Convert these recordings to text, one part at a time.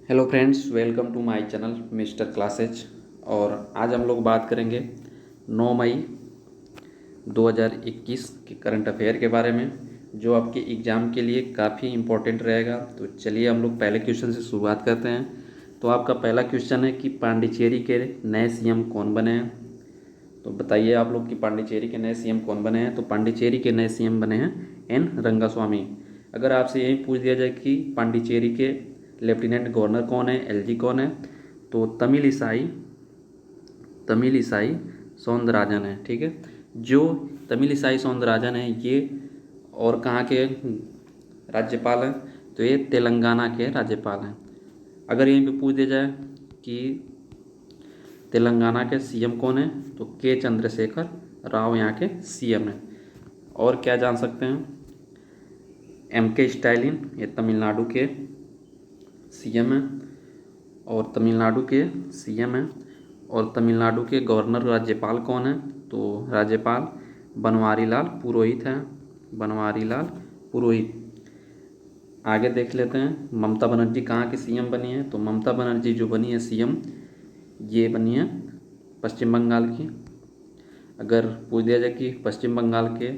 Hello friends, welcome to my channel mister classes. और आज हम लोग बात करेंगे 9 मई 2021 के करंट अफेयर के बारे में, जो आपके एग्ज़ाम के लिए काफ़ी इम्पोर्टेंट रहेगा। तो चलिए हम लोग पहले क्वेश्चन से शुरुआत करते हैं। तो आपका पहला क्वेश्चन है कि पांडिचेरी के नए सीएम कौन बने हैं। तो बताइए आप लोग कि पांडिचेरी के नए सीएम कौन बने हैं। तो पांडिचेरी के नए सीएम बने हैं एन रंगास्वामी। अगर आपसे यही पूछ दिया जाए कि पांडिचेरी के लेफ्टिनेंट गवर्नर कौन है, एलजी कौन है, तो तमिल ईसाई सौंदरराजन है। ठीक है, जो तमिल ईसाई सौंदरराजन है ये और कहाँ के राज्यपाल हैं, तो ये तेलंगाना के राज्यपाल हैं। अगर यहीं पे पूछ दिया जाए कि तेलंगाना के सीएम कौन है, तो के चंद्रशेखर राव यहाँ के सीएम हैं। और क्या जान सकते हैं, एम के स्टालिन ये तमिलनाडु के सीएम हैं और तमिलनाडु के सीएम हैं। और तमिलनाडु के गवर्नर राज्यपाल कौन है, तो राज्यपाल बनवारी लाल पुरोहित हैं, बनवारी लाल पुरोहित। आगे देख लेते हैं ममता बनर्जी कहाँ की सीएम बनी है। तो ममता बनर्जी जो बनी है सीएम, ये बनी है पश्चिम बंगाल की। अगर पूछ दिया जाए कि पश्चिम बंगाल के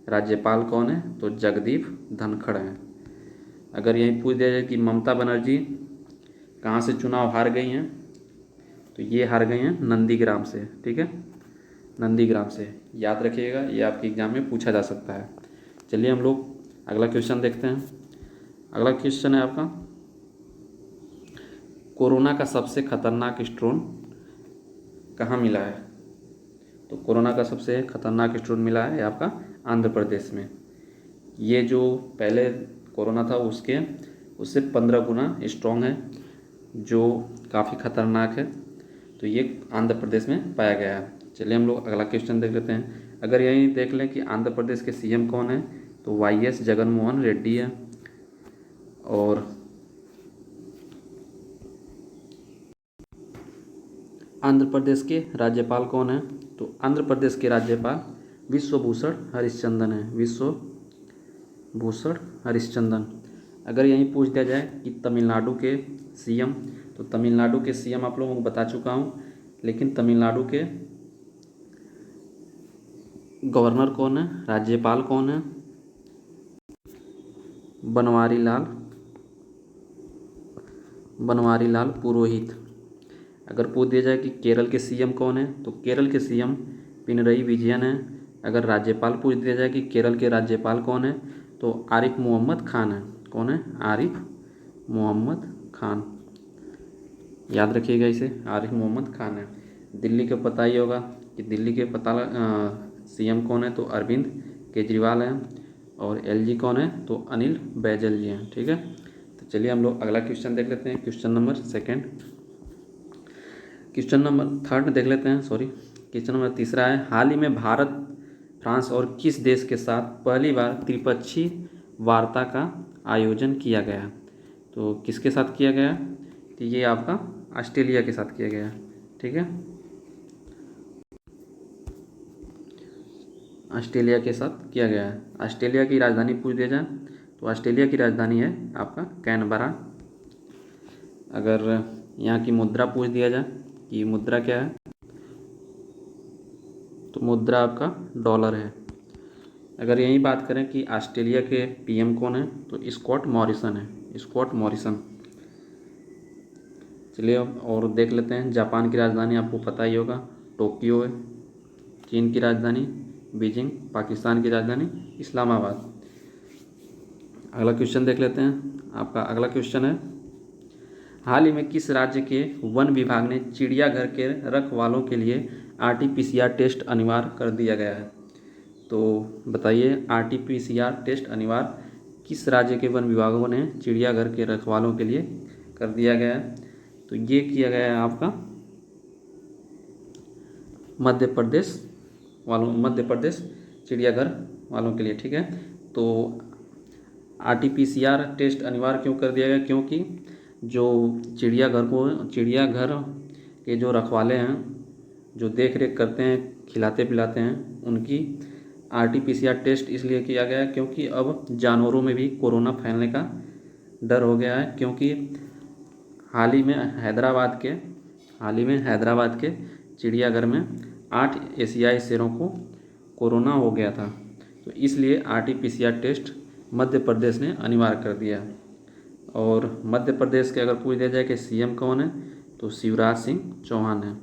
राज्यपाल कौन है, तो जगदीप धनखड़ हैं। अगर यही पूछ दिया जाए कि ममता बनर्जी कहाँ से चुनाव हार गई हैं, तो ये हार गई हैं नंदीग्राम से। ठीक है, नंदीग्राम से याद रखिएगा, ये आपके एग्जाम में पूछा जा सकता है। चलिए हम लोग अगला क्वेश्चन देखते हैं। अगला क्वेश्चन है आपका, कोरोना का सबसे खतरनाक स्ट्रेन कहाँ मिला है। तो कोरोना का सबसे खतरनाक स्ट्रेन मिला है आपका आंध्र प्रदेश में। ये जो पहले कोरोना था उससे 15 गुना स्ट्रॉन्ग है, जो काफ़ी खतरनाक है। तो ये आंध्र प्रदेश में पाया गया है। चलिए हम लोग अगला क्वेश्चन देख लेते हैं। अगर यही देख लें कि आंध्र प्रदेश के सीएम कौन है, तो वाईएस जगनमोहन रेड्डी है। और आंध्र प्रदेश के राज्यपाल कौन है, तो आंध्र प्रदेश के राज्यपाल विश्वभूषण हरिश्चंद्रन है, विश्वभूषण हरिश्चंद्रन। अगर यहीं पूछ दिया जाए कि तमिलनाडु के सीएम, तो तमिलनाडु के सीएम आप लोगों को बता चुका हूँ, लेकिन तमिलनाडु के गवर्नर कौन है, राज्यपाल कौन है, बनवारी लाल पुरोहित। अगर पूछ दिया जाए कि केरल के सीएम कौन है, तो केरल के सीएम पिनरई विजयन है। अगर राज्यपाल पूछ दिया जाए कि केरल के राज्यपाल कौन है, तो आरिफ मोहम्मद खान है। कौन है, आरिफ मोहम्मद खान। याद रखिएगा इसे, आरिफ मोहम्मद खान है। दिल्ली का पता ही होगा कि दिल्ली के सीएम कौन है, तो अरविंद केजरीवाल हैं। और एलजी कौन है, तो अनिल बैजल जी हैं। ठीक है, तो चलिए हम लोग अगला क्वेश्चन देख लेते हैं। क्वेश्चन नंबर थर्ड देख लेते हैं, सॉरी। क्वेश्चन नंबर तीसरा है, हाल ही में भारत, फ्रांस और किस देश के साथ पहली बार त्रिपक्षीय वार्ता का आयोजन किया गया। तो किसके साथ किया गया, तो ये आपका ऑस्ट्रेलिया के साथ किया गया। ठीक है, ऑस्ट्रेलिया के साथ किया गया है। ऑस्ट्रेलिया की राजधानी पूछ दिया जाए, तो ऑस्ट्रेलिया की राजधानी है आपका कैनबरा। अगर यहाँ की मुद्रा पूछ दिया जाए कि मुद्रा क्या है, तो मुद्रा आपका डॉलर है। अगर यही बात करें कि ऑस्ट्रेलिया के पीएम कौन है, तो स्कॉट मॉरिसन है, स्कॉट मॉरिसन। चलिए अब और देख लेते हैं। जापान की राजधानी आपको पता ही होगा, टोक्यो है। चीन की राजधानी बीजिंग, पाकिस्तान की राजधानी इस्लामाबाद। अगला क्वेश्चन देख लेते हैं। आपका अगला क्वेश्चन है, हाल ही में किस राज्य के वन विभाग ने चिड़ियाघर के रखवालों के लिए आरटीपीसीआर टेस्ट अनिवार्य कर दिया गया है। तो बताइए, आरटीपीसीआर टेस्ट अनिवार्य किस राज्य के वन विभागों ने चिड़ियाघर के रखवालों के लिए कर दिया गया है। तो ये किया गया है आपका मध्य प्रदेश चिड़ियाघर वालों के लिए। ठीक है, तो आरटीपीसीआर टेस्ट अनिवार्य क्यों कर दिया गया, क्योंकि जो चिड़ियाघर के जो रखवाले हैं, जो देख रेख करते हैं, खिलाते पिलाते हैं, उनकी आरटीपीसीआर टेस्ट इसलिए किया गया है क्योंकि अब जानवरों में भी कोरोना फैलने का डर हो गया है। क्योंकि हाल ही में हैदराबाद के चिड़ियाघर में 8 एशियाई शेरों को कोरोना हो गया था। तो इसलिए RT-PCR टेस्ट मध्य प्रदेश ने अनिवार्य कर दिया। और मध्य प्रदेश के अगर पूछ दिया जाए कि CM कौन है, तो शिवराज सिंह चौहान है।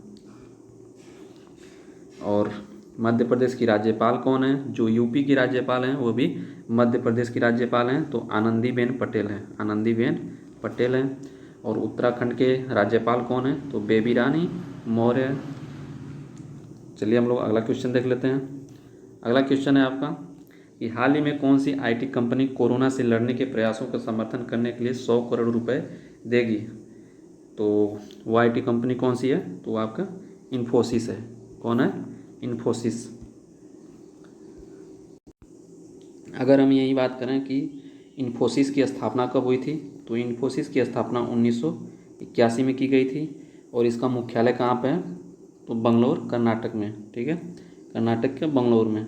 और मध्य प्रदेश की राज्यपाल कौन है? जो यूपी की राज्यपाल हैं वो भी मध्य प्रदेश की राज्यपाल हैं, तो आनंदीबेन पटेल हैं। आनंदीबेन पटेल हैं। और उत्तराखंड के राज्यपाल कौन है? तो बेबी रानी मौर्य। चलिए हम लोग अगला क्वेश्चन देख लेते हैं। अगला क्वेश्चन है आपका कि हाल ही में कौन सी IT कंपनी कोरोना से लड़ने के प्रयासों का समर्थन करने के लिए 100 करोड़ रुपए देगी? तो वो IT कंपनी कौन सी है? तो आपका इन्फोसिस है। कौन है? इन्फोसिस। अगर हम यही बात करें कि इन्फोसिस की स्थापना कब हुई थी, तो इन्फोसिस की स्थापना 1981 में की गई थी। और इसका मुख्यालय कहाँ पे है? तो बंगलोर, कर्नाटक में। ठीक है, कर्नाटक के बंगलोर में।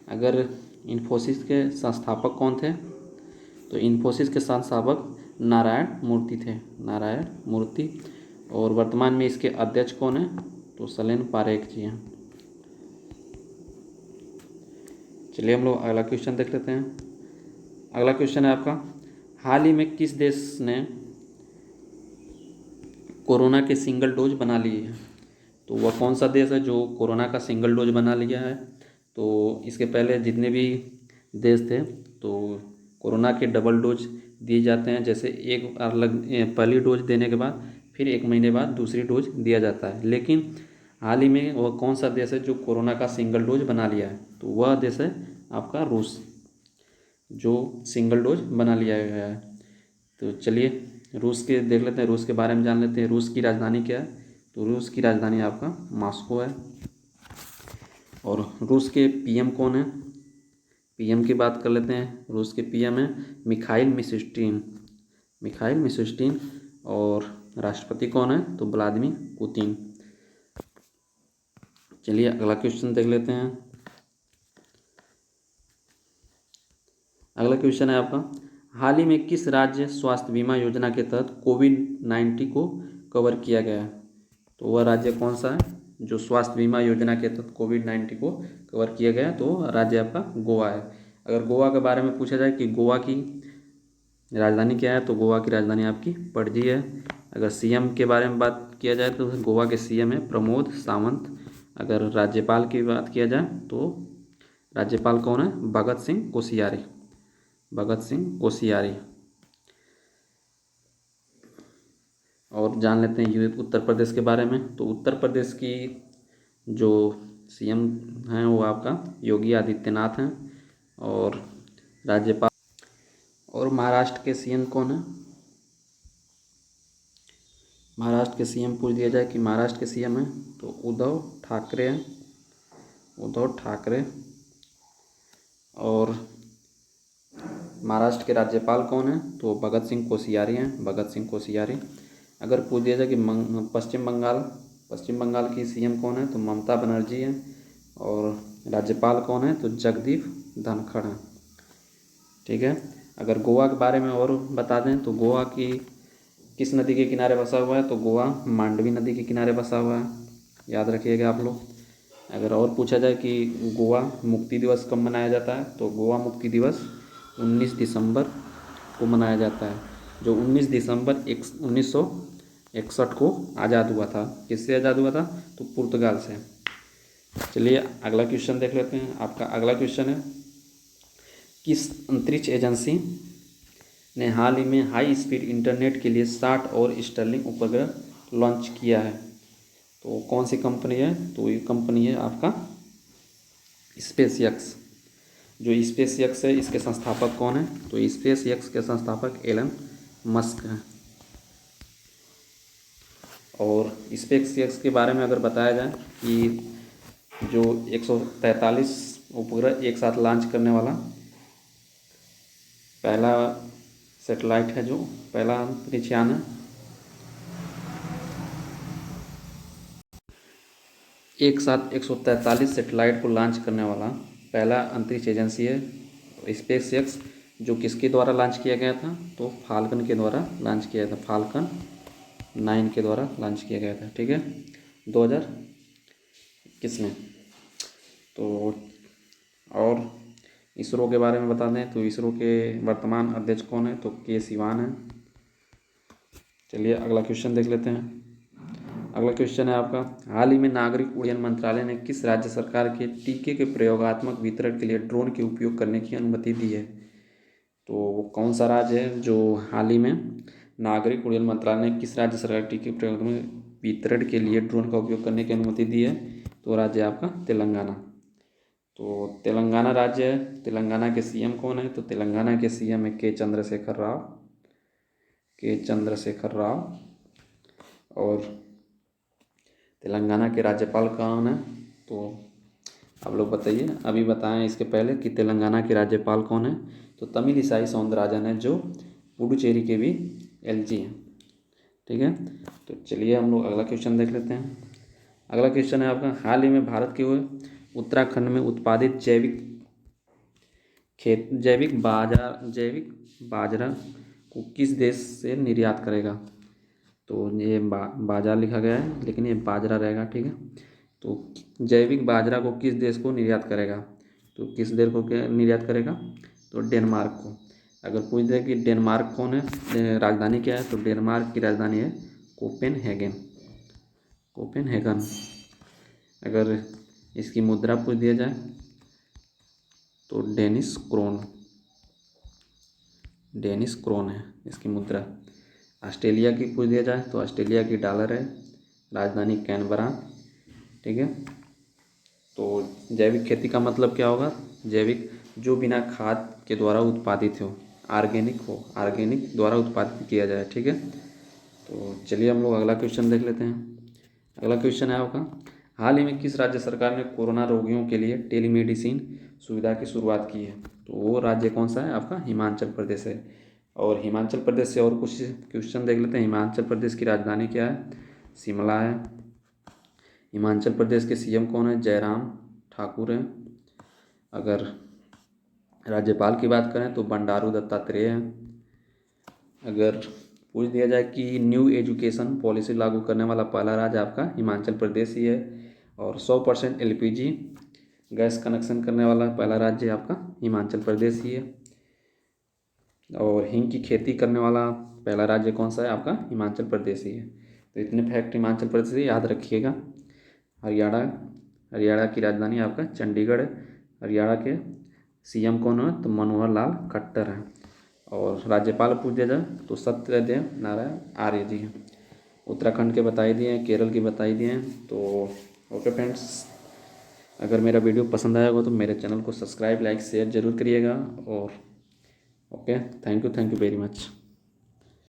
अगर इन्फोसिस के संस्थापक कौन थे, तो इन्फोसिस के संस्थापक नारायण मूर्ति थे। नारायण मूर्ति। और वर्तमान में इसके अध्यक्ष कौन है? तो सलेन पारेख जी हैं। चलिए हम लोग अगला क्वेश्चन देख लेते हैं। अगला क्वेश्चन है आपका, हाल ही में किस देश ने कोरोना के सिंगल डोज बना लिए हैं? तो वह कौन सा देश है जो कोरोना का सिंगल डोज बना लिया है? तो इसके पहले जितने भी देश थे तो कोरोना के डबल डोज दिए जाते हैं। जैसे एक अलग पहली डोज देने के बाद फिर 1 महीने बाद दूसरी डोज दिया जाता है। लेकिन हाल ही में वह कौन सा देश है जो कोरोना का सिंगल डोज बना लिया है? तो वह देश है आपका रूस, जो सिंगल डोज बना लिया गया है। तो चलिए रूस के देख लेते हैं, रूस के बारे में जान लेते हैं। रूस की राजधानी क्या है? तो रूस की राजधानी आपका मॉस्को है। और रूस के PM कौन है? PM की बात कर लेते हैं। रूस के PM है मिखाइल मिशुस्टिन। Mikhail Mishustin. और राष्ट्रपति कौन है? तो व्लादिमीर पुतिन। चलिए अगला क्वेश्चन देख लेते हैं। अगला क्वेश्चन है आपका, हाल ही में किस राज्य स्वास्थ्य बीमा योजना के तहत कोविड-19 को कवर किया गया है? तो वह राज्य कौन सा है जो स्वास्थ्य बीमा योजना के तहत कोविड-19 को कवर किया गया? तो राज्य आपका गोवा है। अगर गोवा के बारे में पूछा जाए कि गोवा की राजधानी क्या है, तो गोवा की राजधानी आपकी पणजी है। अगर CM के बारे में बात किया जाए तो गोवा के CM है प्रमोद सावंत। अगर राज्यपाल की बात किया जाए तो राज्यपाल कौन है? भगत सिंह कोश्यारी। भगत सिंह कोश्यारी। और जान लेते हैं उत्तर प्रदेश के बारे में। तो उत्तर प्रदेश की जो CM हैं वो आपका योगी आदित्यनाथ हैं। और राज्यपाल और महाराष्ट्र के CM कौन है? महाराष्ट्र के CM पूछ दिया जाए कि महाराष्ट्र के CM हैं तो उद्धव ठाकरे हैं। उद्धव ठाकरे। और महाराष्ट्र के राज्यपाल कौन है? तो भगत सिंह कोश्यारी हैं। भगत सिंह कोश्यारी। अगर पूछ दिया जाए कि पश्चिम बंगाल की CM कौन है? तो ममता बनर्जी हैं। और राज्यपाल कौन है? तो जगदीप धनखड़ हैं। ठीक है। अगर गोवा के बारे में और बता दें तो गोवा की किस नदी के किनारे बसा हुआ है? तो गोवा मांडवी नदी के किनारे बसा हुआ है। याद रखिएगा आप लोग। अगर और पूछा जाए कि गोवा मुक्ति दिवस कब मनाया जाता है, तो गोवा मुक्ति दिवस 19 दिसंबर को मनाया जाता है। जो 19 दिसंबर 1961 को आज़ाद हुआ था। किससे आज़ाद हुआ था? तो पुर्तगाल से। चलिए अगला क्वेश्चन देख लेते हैं। आपका अगला क्वेश्चन है, किस अंतरिक्ष एजेंसी ने हाल ही में हाई स्पीड इंटरनेट के लिए 60 और स्टर्लिंग उपग्रह लॉन्च किया है? तो कौन सी कंपनी है? तो ये कंपनी है आपका स्पेसएक्स। जो स्पेसएक्स है इसके संस्थापक कौन है? तो स्पेसएक्स के संस्थापक एलन मस्क हैं। और स्पेसएक्स के बारे में अगर बताया जाए कि जो 143 उपग्रह एक साथ लॉन्च करने वाला पहला सैटेलाइट है, जो पहला अंतरिक्ष यान है, एक साथ 143 सैटेलाइट को लॉन्च करने वाला पहला अंतरिक्ष एजेंसी है स्पेसएक्स। जो किसके द्वारा लॉन्च किया गया था? तो फाल्कन के द्वारा लॉन्च किया था। फाल्कन 2009 के द्वारा लॉन्च किया गया था, ठीक है, 2021 में। तो और इसरो के बारे में बता दें तो इसरो के वर्तमान अध्यक्ष कौन है, तो के सिवान है। चलिए अगला क्वेश्चन देख लेते हैं। अगला क्वेश्चन है आपका, हाल ही में नागरिक उड्डयन मंत्रालय ने किस राज्य सरकार के टीके के प्रयोगात्मक वितरण के लिए ड्रोन के उपयोग करने की अनुमति दी है। तो वो कौन सा राज्य है जो हाल ही में नागरिक उड्डयन मंत्रालय ने किस राज्य सरकार के टीके प्रयोगात्मक वितरण के लिए ड्रोन का उपयोग करने की अनुमति दी है, तो राज्य है आपका तेलंगाना। तो तेलंगाना राज्य है, तेलंगाना के सीएम कौन है, तो तेलंगाना के सीएम है के चंद्रशेखर राव। और तेलंगाना के राज्यपाल कौन है, तो आप लोग बताइए, अभी बताएं इसके पहले कि तेलंगाना के राज्यपाल कौन है, तो तमिलिसाई सौंदरराजन है, जो पुडुचेरी के भी एलजी हैं, ठीक है। तो चलिए हम लोग अगला क्वेश्चन देख लेते हैं। अगला क्वेश्चन है आपका, हाल ही में भारत के उत्तराखंड में उत्पादित जैविक बाजरा को किस देश से निर्यात करेगा। तो ये बाजरा लिखा गया है लेकिन ये बाजरा रहेगा, ठीक है। तो जैविक बाजरा को किस देश को निर्यात करेगा, तो किस देश को निर्यात करेगा, तो डेनमार्क को। अगर पूछ दे कि डेनमार्क कौन है, राजधानी क्या है, तो डेनमार्क की राजधानी है कोपेनहेगन। अगर इसकी मुद्रा पूछ दिया जाए तो डेनिस क्रोन है इसकी मुद्रा। ऑस्ट्रेलिया की पूछ दिया जाए तो ऑस्ट्रेलिया की डॉलर है, राजधानी कैनबरा, ठीक है। तो जैविक खेती का मतलब क्या होगा, जैविक जो बिना खाद के द्वारा उत्पादित हो, ऑर्गेनिक द्वारा उत्पादित किया जाए, ठीक है। तो चलिए हम लोग अगला क्वेश्चन देख लेते हैं। अगला क्वेश्चन है आपका, हाल ही में किस राज्य सरकार ने कोरोना रोगियों के लिए टेलीमेडिसिन सुविधा की शुरुआत की है। तो वो राज्य कौन सा है आपका, हिमाचल प्रदेश है। और हिमाचल प्रदेश से और कुछ क्वेश्चन देख लेते हैं। हिमाचल प्रदेश की राजधानी क्या है, शिमला है। हिमाचल प्रदेश के सीएम कौन है, जयराम ठाकुर हैं। अगर राज्यपाल की बात करें तो बंडारू दत्तात्रेय हैं। अगर पूछ दिया जाए कि न्यू एजुकेशन पॉलिसी लागू करने वाला पहला राज्य आपका हिमाचल प्रदेश ही है। और 100% एलपीजी गैस कनेक्शन करने वाला पहला राज्य आपका हिमाचल प्रदेश ही है। और हींग की खेती करने वाला पहला राज्य कौन सा है आपका, हिमाचल प्रदेश ही है। तो इतने फैक्ट हिमाचल प्रदेश से याद रखिएगा। हरियाणा की राजधानी आपका चंडीगढ़ है। हरियाणा के सीएम कौन है, तो मनोहर लाल खट्टर हैं। और राज्यपाल पूछ दिया जाए तो सत्यदेव नारायण आर्य जी हैं। उत्तराखंड के बताई दिए हैं, केरल की बताई दिए हैं। तो ओके फ्रेंड्स, अगर मेरा वीडियो पसंद आया होगा तो मेरे चैनल को सब्सक्राइब, लाइक, शेयर जरूर करिएगा। और okay, thank you very much.